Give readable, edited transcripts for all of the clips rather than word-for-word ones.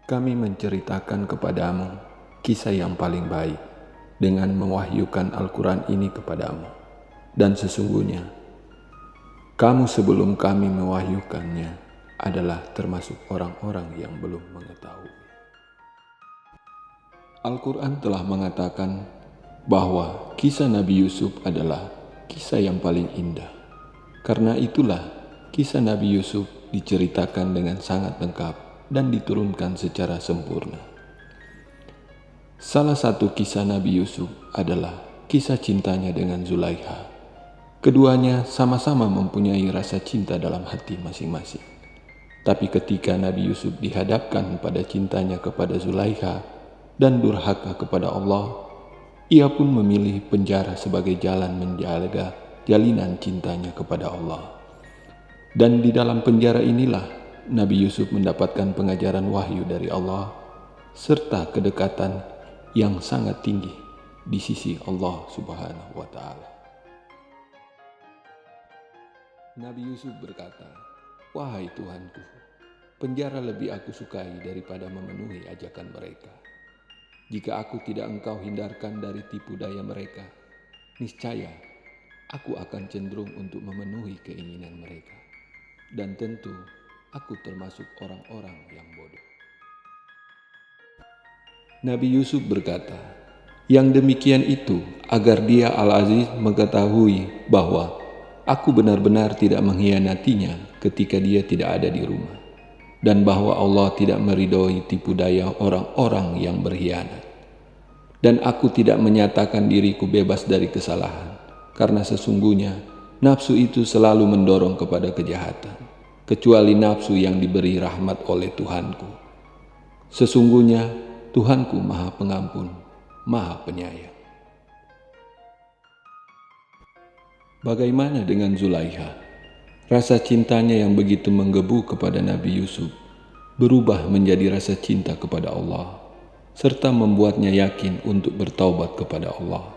Kami menceritakan kepadamu kisah yang paling baik dengan mewahyukan Al-Quran ini kepadamu. Dan sesungguhnya, kamu sebelum kami mewahyukannya adalah termasuk orang-orang yang belum mengetahui. Al-Quran telah mengatakan bahwa kisah Nabi Yusuf adalah kisah yang paling indah. Karena itulah kisah Nabi Yusuf diceritakan dengan sangat lengkap dan diturunkan secara sempurna. Salah satu kisah Nabi Yusuf adalah kisah cintanya dengan Zulaikha. Keduanya sama-sama mempunyai rasa cinta dalam hati masing-masing. Tapi ketika Nabi Yusuf dihadapkan pada cintanya kepada Zulaikha dan durhaka kepada Allah, ia pun memilih penjara sebagai jalan menjaga jalinan cintanya kepada Allah. Dan di dalam penjara inilah Nabi Yusuf mendapatkan pengajaran wahyu dari Allah serta kedekatan yang sangat tinggi di sisi Allah Subhanahu wa Ta'ala. Nabi Yusuf berkata, "Wahai Tuhanku, penjara lebih aku sukai daripada memenuhi ajakan mereka. Jika aku tidak Engkau hindarkan dari tipu daya mereka, niscaya aku akan cenderung untuk memenuhi keinginan mereka. Dan tentu aku termasuk orang-orang yang bodoh." Nabi Yusuf berkata, "Yang demikian itu agar dia Al-Aziz mengetahui bahwa aku benar-benar tidak mengkhianatinya ketika dia tidak ada di rumah, dan bahwa Allah tidak meridhoi tipu daya orang-orang yang berkhianat. Dan aku tidak menyatakan diriku bebas dari kesalahan, karena sesungguhnya nafsu itu selalu mendorong kepada kejahatan, kecuali nafsu yang diberi rahmat oleh Tuhanku. Sesungguhnya Tuhanku Maha Pengampun, Maha Penyayang." Bagaimana dengan Zulaikha? Rasa cintanya yang begitu menggebu kepada Nabi Yusuf berubah menjadi rasa cinta kepada Allah, serta membuatnya yakin untuk bertaubat kepada Allah.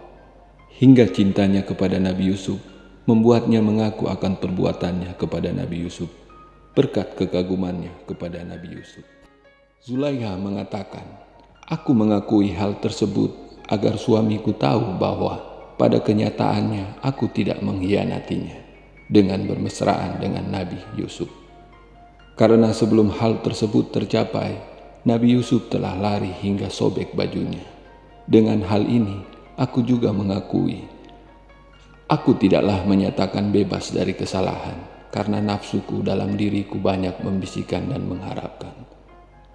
Hingga cintanya kepada Nabi Yusuf membuatnya mengaku akan perbuatannya kepada Nabi Yusuf berkat kekagumannya kepada Nabi Yusuf. Zulaikha mengatakan, "Aku mengakui hal tersebut agar suamiku tahu bahwa pada kenyataannya aku tidak mengkhianatinya dengan bermesraan dengan Nabi Yusuf. Karena sebelum hal tersebut tercapai, Nabi Yusuf telah lari hingga sobek bajunya. Dengan hal ini, aku juga mengakui, aku tidaklah menyatakan bebas dari kesalahan, karena nafsuku dalam diriku banyak membisikkan dan mengharapkan.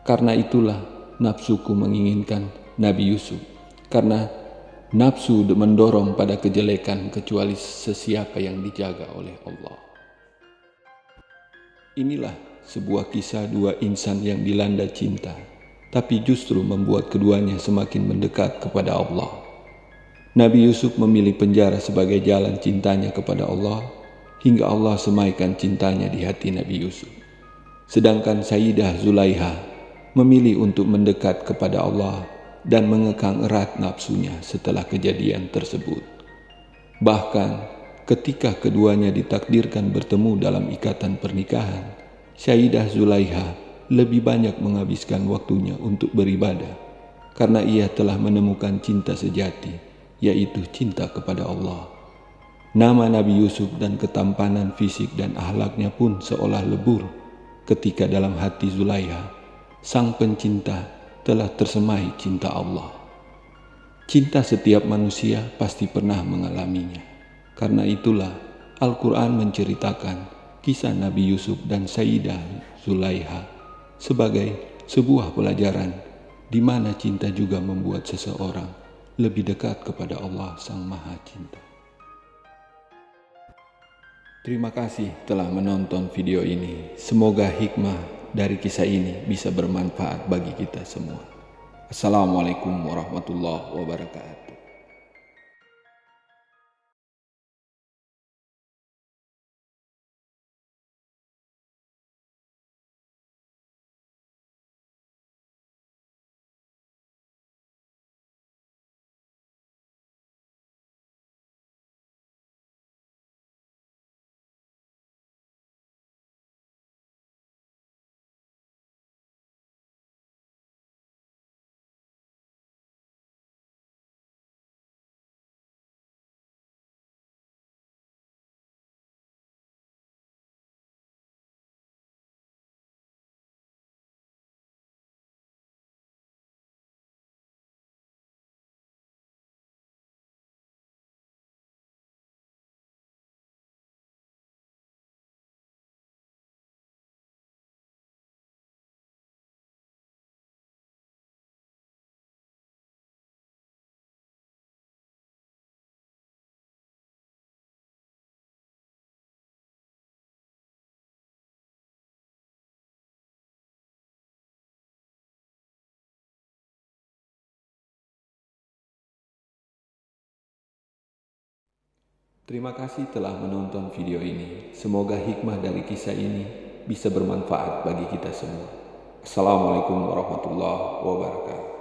Karena itulah nafsuku menginginkan Nabi Yusuf, karena nafsu mendorong pada kejelekan kecuali sesiapa yang dijaga oleh Allah." Inilah sebuah kisah dua insan yang dilanda cinta, tapi justru membuat keduanya semakin mendekat kepada Allah. Nabi Yusuf memilih penjara sebagai jalan cintanya kepada Allah, hingga Allah semaikan cintanya di hati Nabi Yusuf. Sedangkan Sayyidah Zulaikha memilih untuk mendekat kepada Allah dan mengekang erat nafsunya setelah kejadian tersebut. Bahkan ketika keduanya ditakdirkan bertemu dalam ikatan pernikahan, Sayyidah Zulaikha lebih banyak menghabiskan waktunya untuk beribadah, karena ia telah menemukan cinta sejati, yaitu cinta kepada Allah. Nama Nabi Yusuf dan ketampanan fisik dan akhlaknya pun seolah lebur ketika dalam hati Zulaikha, sang pencinta, telah tersemai cinta Allah. Cinta setiap manusia pasti pernah mengalaminya. Karena itulah Al-Quran menceritakan kisah Nabi Yusuf dan Sayyidah Zulaikha sebagai sebuah pelajaran di mana cinta juga membuat seseorang lebih dekat kepada Allah Sang Maha Cinta. Terima kasih telah menonton video ini. Semoga hikmah dari kisah ini bisa bermanfaat bagi kita semua. Assalamualaikum warahmatullahi wabarakatuh. Terima kasih telah menonton video ini. Semoga hikmah dari kisah ini bisa bermanfaat bagi kita semua. Assalamualaikum warahmatullahi wabarakatuh.